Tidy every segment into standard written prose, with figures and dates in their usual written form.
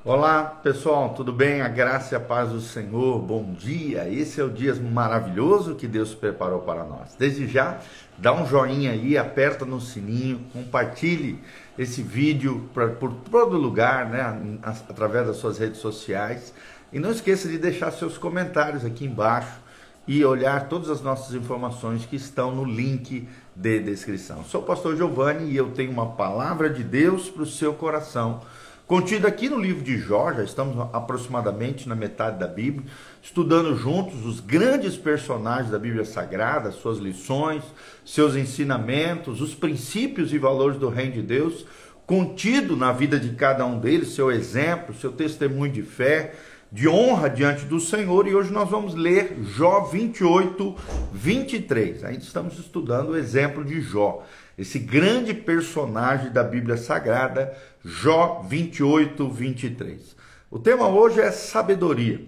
Olá pessoal, tudo bem? A graça e a paz do Senhor, bom dia. Esse é o dia maravilhoso que Deus preparou para nós. Desde já, dá um joinha aí, aperta no sininho, compartilhe esse vídeo por todo lugar, né? Através das suas redes sociais. E não esqueça de deixar seus comentários aqui embaixo e olhar todas as nossas informações que estão no link de descrição. Sou o pastor Giovanni e eu tenho uma palavra de Deus para o seu coração, contido aqui no livro de Jó. Já estamos aproximadamente na metade da Bíblia, estudando juntos os grandes personagens da Bíblia Sagrada, suas lições, seus ensinamentos, os princípios e valores do reino de Deus, contido na vida de cada um deles, seu exemplo, seu testemunho de fé, de honra diante do Senhor. E hoje nós vamos ler Jó 28, 23. Ainda estamos estudando o exemplo de Jó, esse grande personagem da Bíblia Sagrada, Jó 28, 23. O tema hoje é sabedoria,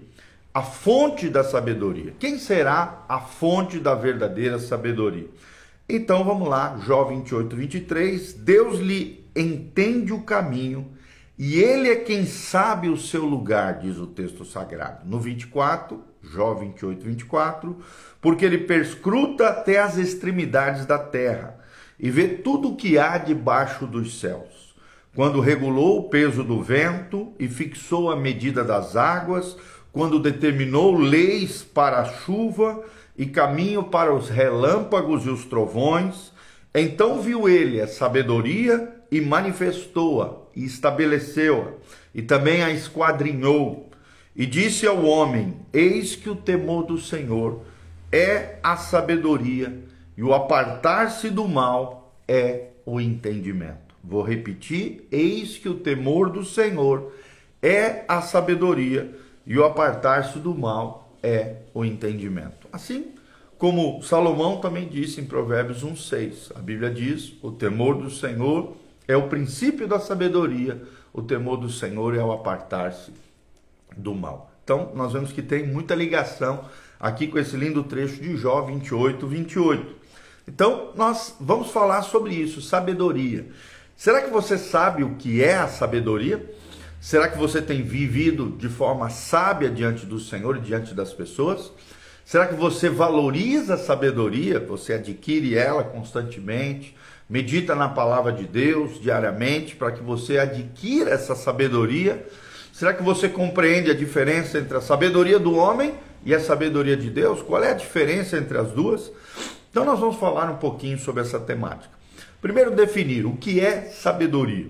a fonte da sabedoria. Quem será a fonte da verdadeira sabedoria? Então vamos lá, Jó 28, 23. Deus lhe entende o caminho e ele é quem sabe o seu lugar, diz o texto sagrado. No 24, Jó 28, 24, porque ele perscruta até as extremidades da terra e vê tudo o que há debaixo dos céus. Quando regulou o peso do vento e fixou a medida das águas, quando determinou leis para a chuva e caminho para os relâmpagos e os trovões, então viu ele a sabedoria e manifestou-a e estabeleceu-a, e também a esquadrinhou, e disse ao homem: eis que o temor do Senhor é a sabedoria, e o apartar-se do mal é o entendimento. Vou repetir: eis que o temor do Senhor é a sabedoria, e o apartar-se do mal é o entendimento. Assim como Salomão também disse em Provérbios 1:6, a Bíblia diz: o temor do Senhor é o princípio da sabedoria, o temor do Senhor é o apartar-se do mal. Então nós vemos que tem muita ligação aqui com esse lindo trecho de Jó 28, 28. Então nós vamos falar sobre isso, sabedoria. Será que você sabe o que é a sabedoria? Será que você tem vivido de forma sábia diante do Senhor e diante das pessoas? Será que você valoriza a sabedoria? Você adquire ela constantemente? Medita na palavra de Deus diariamente para que você adquira essa sabedoria? Será que você compreende a diferença entre a sabedoria do homem e a sabedoria de Deus? Qual é a diferença entre as duas? Então nós vamos falar um pouquinho sobre essa temática. Primeiro, definir o que é sabedoria.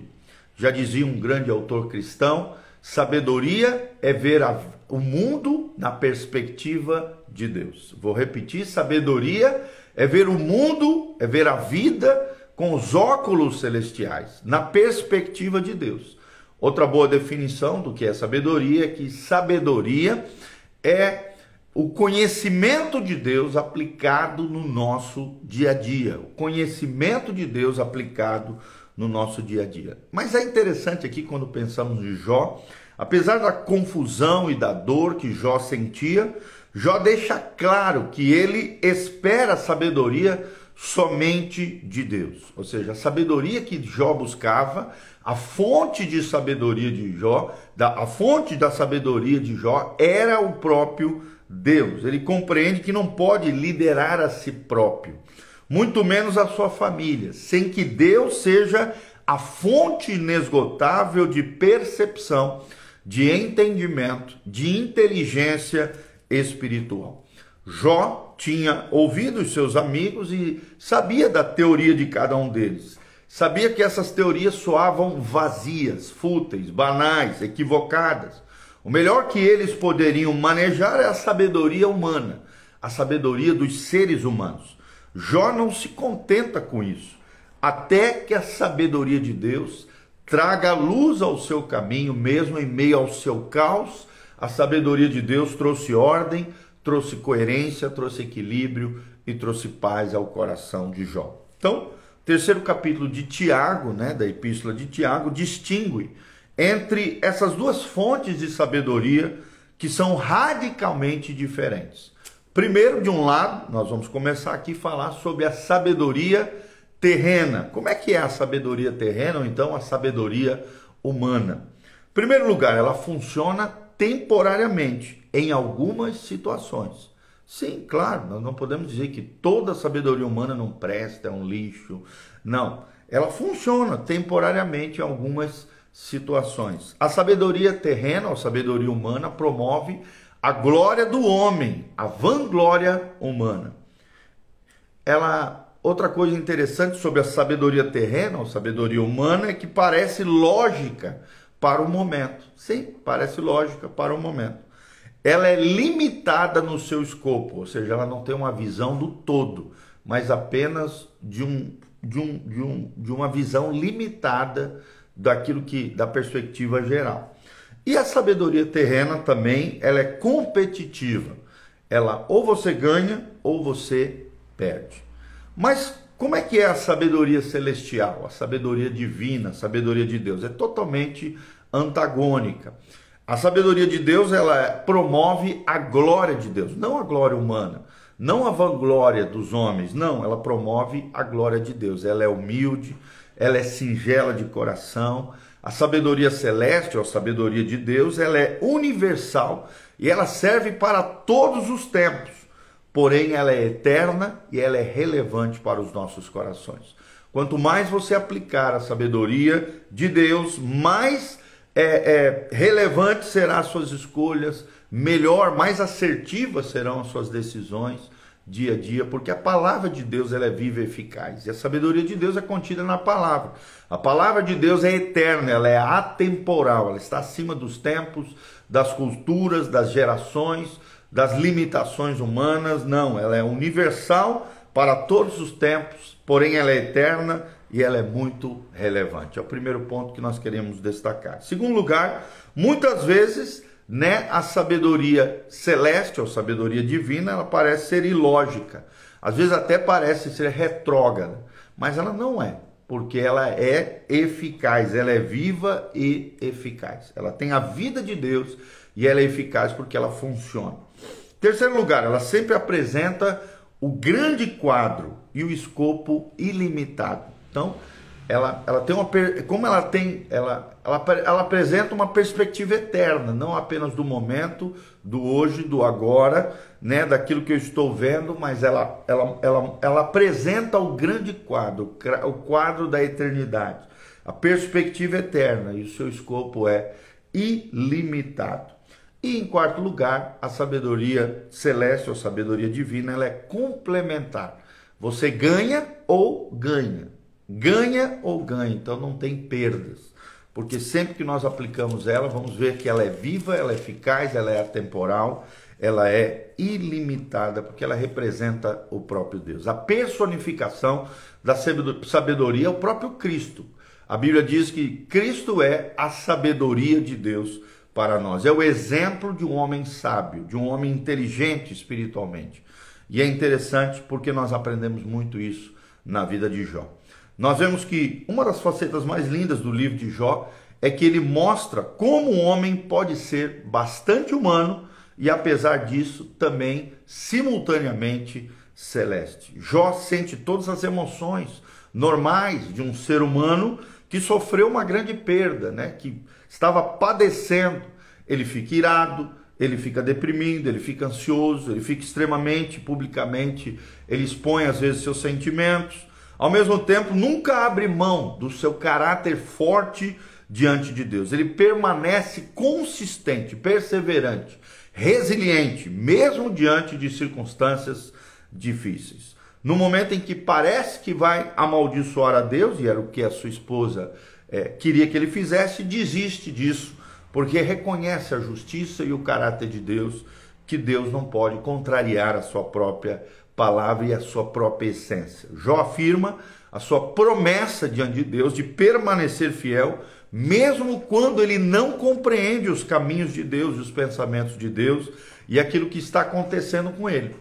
Já dizia um grande autor cristão: sabedoria é ver o mundo na perspectiva de Deus. Vou repetir: sabedoria é ver o mundo, é ver a vida com os óculos celestiais, na perspectiva de Deus. Outra boa definição do que é sabedoria é que sabedoria é o conhecimento de Deus aplicado no nosso dia a dia. O conhecimento de Deus aplicado no nosso dia a dia. Mas é interessante aqui quando pensamos em Jó, apesar da confusão e da dor que Jó sentia, Jó deixa claro que ele espera a sabedoria somente de Deus. Ou seja, a sabedoria que Jó buscava, a fonte de sabedoria de Jó, a fonte da sabedoria de Jó era o próprio Deus. Ele compreende que não pode liderar a si próprio, muito menos a sua família, sem que Deus seja a fonte inesgotável de percepção, de entendimento, de inteligência espiritual. Jó tinha ouvido os seus amigos e sabia da teoria de cada um deles. Sabia que essas teorias soavam vazias, fúteis, banais, equivocadas. O melhor que eles poderiam manejar é a sabedoria humana, a sabedoria dos seres humanos. Jó não se contenta com isso, até que a sabedoria de Deus traga luz ao seu caminho, mesmo em meio ao seu caos. A sabedoria de Deus trouxe ordem, trouxe coerência, trouxe equilíbrio e trouxe paz ao coração de Jó. Então, o terceiro capítulo de Tiago, da epístola de Tiago, distingue entre essas duas fontes de sabedoria que são radicalmente diferentes. Primeiro, de um lado, nós vamos começar aqui a falar sobre a sabedoria terrena. Como é que é a sabedoria terrena ou então a sabedoria humana? primeiro lugar, ela funciona temporariamente em algumas situações. Sim, claro, nós não podemos dizer que toda a sabedoria humana não presta, é um lixo. Não, ela funciona temporariamente em algumas situações. A sabedoria terrena, a sabedoria humana, promove a glória do homem, a vanglória humana. Outra coisa interessante sobre a sabedoria terrena, ou sabedoria humana, é que parece lógica para o momento. Sim, parece lógica para o momento. Ela é limitada no seu escopo, ou seja, ela não tem uma visão do todo, mas apenas de uma visão limitada da perspectiva geral. E a sabedoria terrena também, ela é competitiva. Ela ou você ganha ou você perde. Mas como é que é a sabedoria celestial, a sabedoria divina, a sabedoria de Deus? É totalmente antagônica. A sabedoria de Deus, ela promove a glória de Deus, não a glória humana, não a vanglória dos homens, não, ela promove a glória de Deus. Ela é humilde, ela é singela de coração. A sabedoria celeste, ou a sabedoria de Deus, ela é universal e ela serve para todos os tempos. Porém, ela é eterna e ela é relevante para os nossos corações. Quanto mais você aplicar a sabedoria de Deus, mais relevante serão as suas escolhas, melhor, mais assertivas serão as suas decisões dia a dia, porque a palavra de Deus ela é viva e eficaz. E a sabedoria de Deus é contida na palavra. A palavra de Deus é eterna, ela é atemporal, ela está acima dos tempos, das culturas, das gerações, das limitações humanas. Não, ela é universal para todos os tempos, porém ela é eterna e ela é muito relevante. É o primeiro ponto que nós queremos destacar. Segundo lugar, muitas vezes, a sabedoria celeste, ou sabedoria divina, ela parece ser ilógica. Às vezes até parece ser retrógrada, mas ela não é, porque ela é eficaz, ela é viva e eficaz. Ela tem a vida de Deus e ela é eficaz porque ela funciona. Terceiro lugar, ela sempre apresenta o grande quadro e o escopo ilimitado. Então, ela apresenta uma perspectiva eterna, não apenas do momento, do hoje, do agora, daquilo que eu estou vendo, mas ela apresenta o grande quadro, o quadro da eternidade, a perspectiva eterna, e o seu escopo é ilimitado. E em quarto lugar, a sabedoria celeste, ou sabedoria divina, ela é complementar. Você ganha ou ganha. Ganha ou ganha, então não tem perdas, porque sempre que nós aplicamos ela, vamos ver que ela é viva, ela é eficaz, ela é atemporal, ela é ilimitada, porque ela representa o próprio Deus. A personificação da sabedoria é o próprio Cristo. A Bíblia diz que Cristo é a sabedoria de Deus para nós, é o exemplo de um homem sábio, de um homem inteligente espiritualmente. E é interessante porque nós aprendemos muito isso na vida de Jó. Nós vemos que uma das facetas mais lindas do livro de Jó é que ele mostra como um homem pode ser bastante humano e, apesar disso, também simultaneamente celeste. Jó sente todas as emoções normais de um ser humano que sofreu uma grande perda, que estava padecendo. Ele fica irado, ele fica deprimido, ele fica ansioso, ele fica extremamente, publicamente, ele expõe às vezes seus sentimentos. Ao mesmo tempo, nunca abre mão do seu caráter forte diante de Deus. Ele permanece consistente, perseverante, resiliente, mesmo diante de circunstâncias difíceis. No momento em que parece que vai amaldiçoar a Deus, e era o que a sua esposa queria que ele fizesse, desiste disso, porque reconhece a justiça e o caráter de Deus, que Deus não pode contrariar a sua própria palavra e a sua própria essência. Jó afirma a sua promessa diante de Deus de permanecer fiel, mesmo quando ele não compreende os caminhos de Deus e os pensamentos de Deus e aquilo que está acontecendo com ele.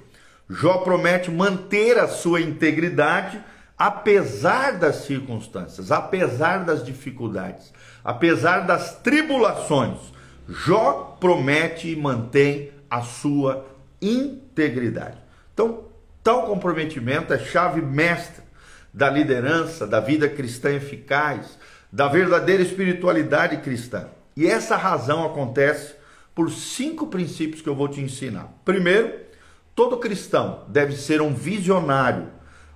Jó promete manter a sua integridade apesar das circunstâncias, apesar das dificuldades, apesar das tribulações. Jó promete e mantém a sua integridade. Então, tal comprometimento é chave mestra da liderança, da vida cristã eficaz, da verdadeira espiritualidade cristã. E essa razão acontece por 5 princípios que eu vou te ensinar. Primeiro, todo cristão deve ser um visionário,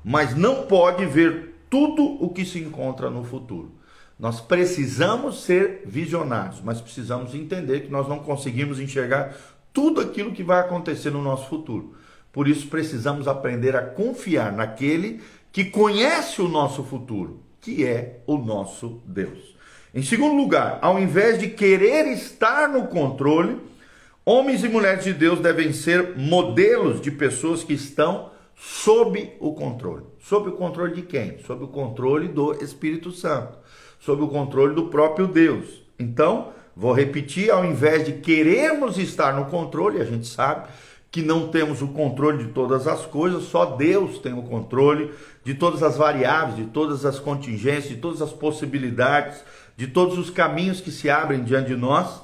mas não pode ver tudo o que se encontra no futuro. Nós precisamos ser visionários, mas precisamos entender que nós não conseguimos enxergar tudo aquilo que vai acontecer no nosso futuro. Por isso precisamos aprender a confiar naquele que conhece o nosso futuro, que é o nosso Deus. Em segundo lugar, ao invés de querer estar no controle, homens e mulheres de Deus devem ser modelos de pessoas que estão sob o controle. Sob o controle de quem? Sob o controle do Espírito Santo, sob o controle do próprio Deus. Então, vou repetir, ao invés de querermos estar no controle, a gente sabe que não temos o controle de todas as coisas, só Deus tem o controle de todas as variáveis, de todas as contingências, de todas as possibilidades, de todos os caminhos que se abrem diante de nós.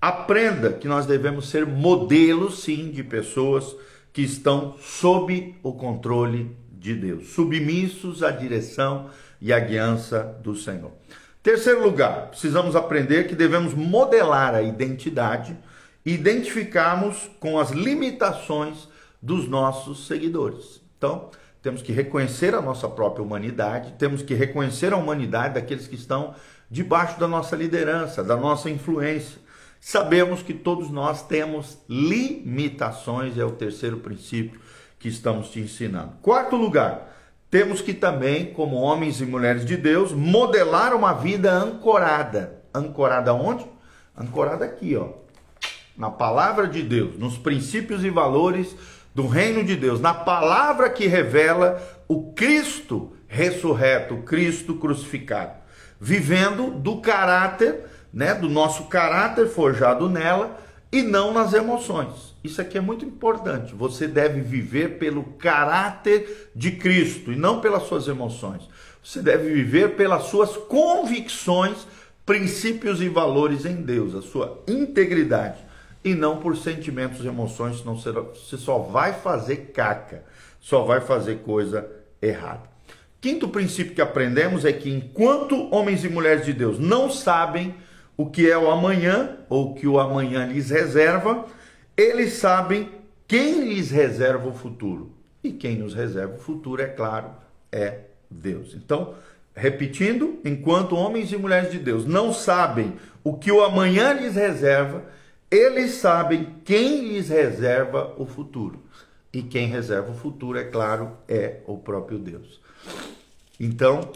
Aprenda que nós devemos ser modelos, sim, de pessoas que estão sob o controle de Deus, submissos à direção e à guiança do Senhor. Terceiro lugar, precisamos aprender que devemos modelar a identidade e identificarmos com as limitações dos nossos seguidores. Então, temos que reconhecer a nossa própria humanidade, temos que reconhecer a humanidade daqueles que estão debaixo da nossa liderança, da nossa influência. Sabemos que todos nós temos limitações, é o terceiro princípio que estamos te ensinando. Quarto lugar, temos que também, como homens e mulheres de Deus, modelar uma vida ancorada. Ancorada onde? Ancorada aqui, ó, na palavra de Deus, nos princípios e valores do reino de Deus, na palavra que revela o Cristo ressurreto, o Cristo crucificado, vivendo do caráter, do nosso caráter forjado nela e não nas emoções. Isso aqui é muito importante. Você deve viver pelo caráter de Cristo e não pelas suas emoções. Você deve viver pelas suas convicções, princípios e valores em Deus, a sua integridade, e não por sentimentos e emoções, senão você só vai fazer caca, só vai fazer coisa errada. Quinto princípio que aprendemos é que enquanto homens e mulheres de Deus não sabem o que é o amanhã, ou o que o amanhã lhes reserva, eles sabem quem lhes reserva o futuro. E quem nos reserva o futuro, é claro, é Deus. Então, repetindo, enquanto homens e mulheres de Deus não sabem o que o amanhã lhes reserva, eles sabem quem lhes reserva o futuro. E quem reserva o futuro, é claro, é o próprio Deus. Então,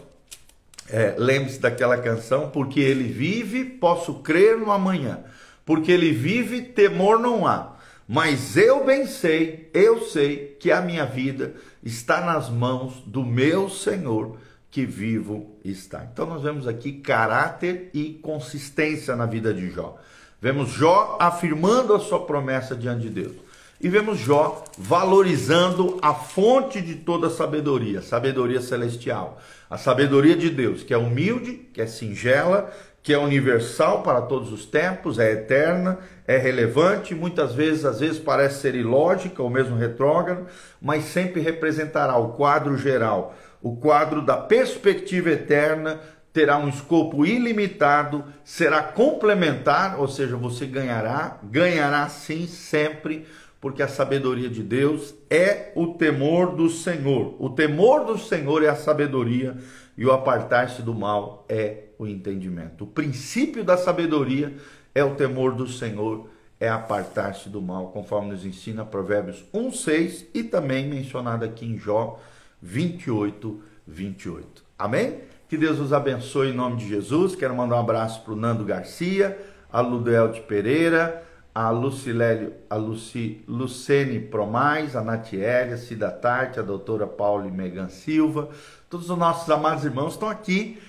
lembre-se daquela canção, porque ele vive, posso crer no amanhã. Porque ele vive, temor não há. Mas eu bem sei, eu sei que a minha vida está nas mãos do meu Senhor, que vivo está. Então nós vemos aqui caráter e consistência na vida de Jó. Vemos Jó afirmando a sua promessa diante de Deus. E vemos Jó valorizando a fonte de toda a sabedoria, sabedoria celestial. A sabedoria de Deus, que é humilde, que é singela, que é universal para todos os tempos, é eterna, é relevante, muitas vezes, às vezes parece ser ilógica ou mesmo retrógrada, mas sempre representará o quadro geral, o quadro da perspectiva eterna, terá um escopo ilimitado, será complementar, ou seja, você ganhará sim sempre, porque a sabedoria de Deus é o temor do Senhor. O temor do Senhor é a sabedoria e o apartar-se do mal é o entendimento. O princípio da sabedoria é o temor do Senhor, é apartar-se do mal, conforme nos ensina Provérbios 1:6 e também mencionado aqui em Jó 28:28. Amém? Que Deus os abençoe em nome de Jesus. Quero mandar um abraço para o Nando Garcia, a Ludelte Pereira, a Lucene Promais, a Natiele, a Cida Tarte, a doutora Paula e Megan Silva. Todos os nossos amados irmãos estão aqui,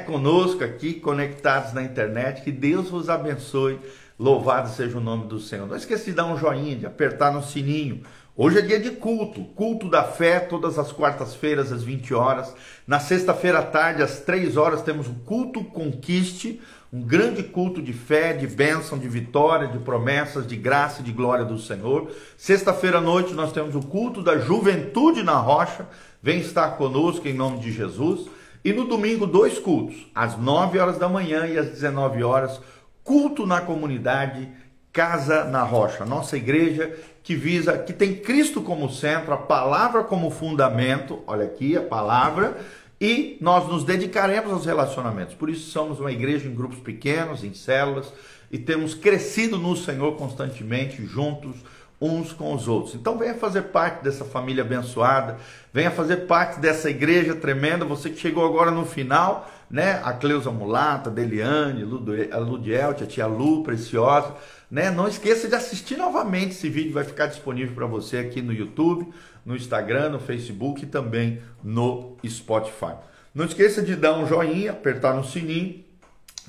conosco aqui, conectados na internet. Que Deus vos abençoe. Louvado seja o nome do Senhor. Não esqueça de dar um joinha, de apertar no sininho. Hoje é dia de culto da fé, todas as quartas-feiras às 20 horas. Na sexta-feira à tarde, às 3 horas, temos o culto Conquiste, um grande culto de fé, de bênção, de vitória, de promessas, de graça e de glória do Senhor. Sexta-feira à noite nós temos o culto da Juventude na Rocha. Vem estar conosco em nome de Jesus. E no domingo, 2 cultos, às 9 horas da manhã e às 19 horas, culto na comunidade, Casa na Rocha, nossa igreja que tem Cristo como centro, a palavra como fundamento, olha aqui a palavra, e nós nos dedicaremos aos relacionamentos. Por isso somos uma igreja em grupos pequenos, em células, e temos crescido no Senhor constantemente, juntos uns com os outros. Então venha fazer parte dessa família abençoada, venha fazer parte dessa igreja tremenda, você que chegou agora no final, né? A Cleusa Mulata, a Deliane, a Ludiel, a tia Lu, preciosa, né? Não esqueça de assistir novamente esse vídeo, vai ficar disponível para você aqui no YouTube, no Instagram, no Facebook e também no Spotify. Não esqueça de dar um joinha, apertar no sininho,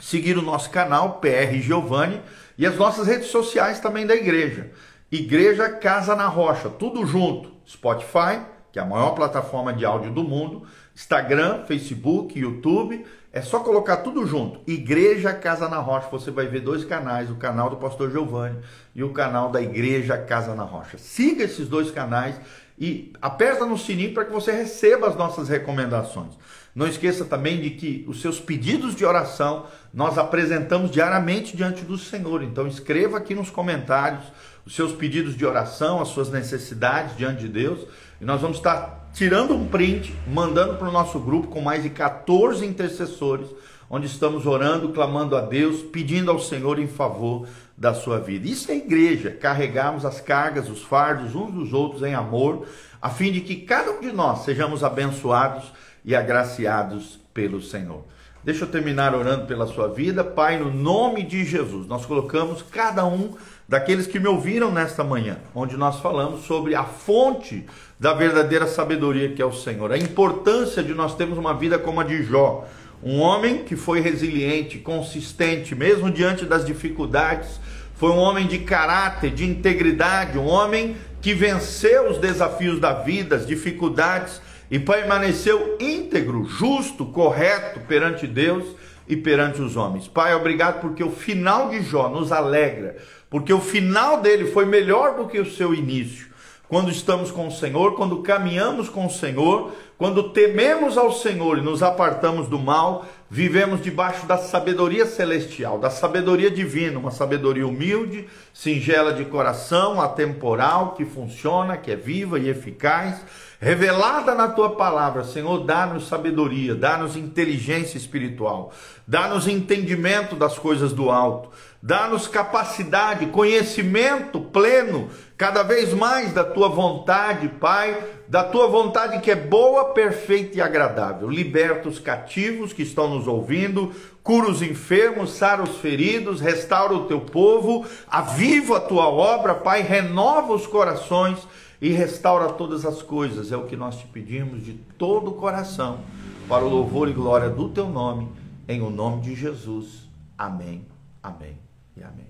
seguir o nosso canal, PR Giovanni, e as nossas redes sociais também da igreja. Igreja Casa na Rocha, tudo junto. Spotify, que é a maior plataforma de áudio do mundo, Instagram, Facebook, YouTube, é só colocar tudo junto. Igreja Casa na Rocha, você vai ver dois canais, o canal do pastor Giovanni e o canal da Igreja Casa na Rocha. Siga esses dois canais e aperta no sininho para que você receba as nossas recomendações. Não esqueça também de que os seus pedidos de oração nós apresentamos diariamente diante do Senhor. Então escreva aqui nos comentários os seus pedidos de oração, as suas necessidades diante de Deus. E nós vamos estar tirando um print, mandando para o nosso grupo com mais de 14 intercessores, onde estamos orando, clamando a Deus, pedindo ao Senhor em favor da sua vida. Isso é igreja, carregarmos as cargas, os fardos uns dos outros em amor, a fim de que cada um de nós sejamos abençoados e agraciados pelo Senhor. Deixa eu terminar orando pela sua vida. Pai, no nome de Jesus, nós colocamos cada um daqueles que me ouviram nesta manhã, onde nós falamos sobre a fonte da verdadeira sabedoria que é o Senhor, a importância de nós termos uma vida como a de Jó, um homem que foi resiliente, consistente, mesmo diante das dificuldades, foi um homem de caráter, de integridade, um homem que venceu os desafios da vida, as dificuldades, e permaneceu íntegro, justo, correto perante Deus e perante os homens. Pai, obrigado porque o final de Jó nos alegra, porque o final dele foi melhor do que o seu início. Quando estamos com o Senhor, quando caminhamos com o Senhor, quando tememos ao Senhor e nos apartamos do mal, vivemos debaixo da sabedoria celestial, da sabedoria divina, uma sabedoria humilde, singela de coração, atemporal, que funciona, que é viva e eficaz, revelada na tua palavra. Senhor, dá-nos sabedoria, dá-nos inteligência espiritual, dá-nos entendimento das coisas do alto, dá-nos capacidade, conhecimento pleno, cada vez mais da tua vontade, Pai, da tua vontade que é boa, perfeita e agradável. Liberta os cativos que estão nos ouvindo, cura os enfermos, sara os feridos, restaura o teu povo, aviva a tua obra, Pai, renova os corações e restaura todas as coisas. É o que nós te pedimos de todo o coração, para o louvor e glória do teu nome, em o nome de Jesus. Amém, amém e amém.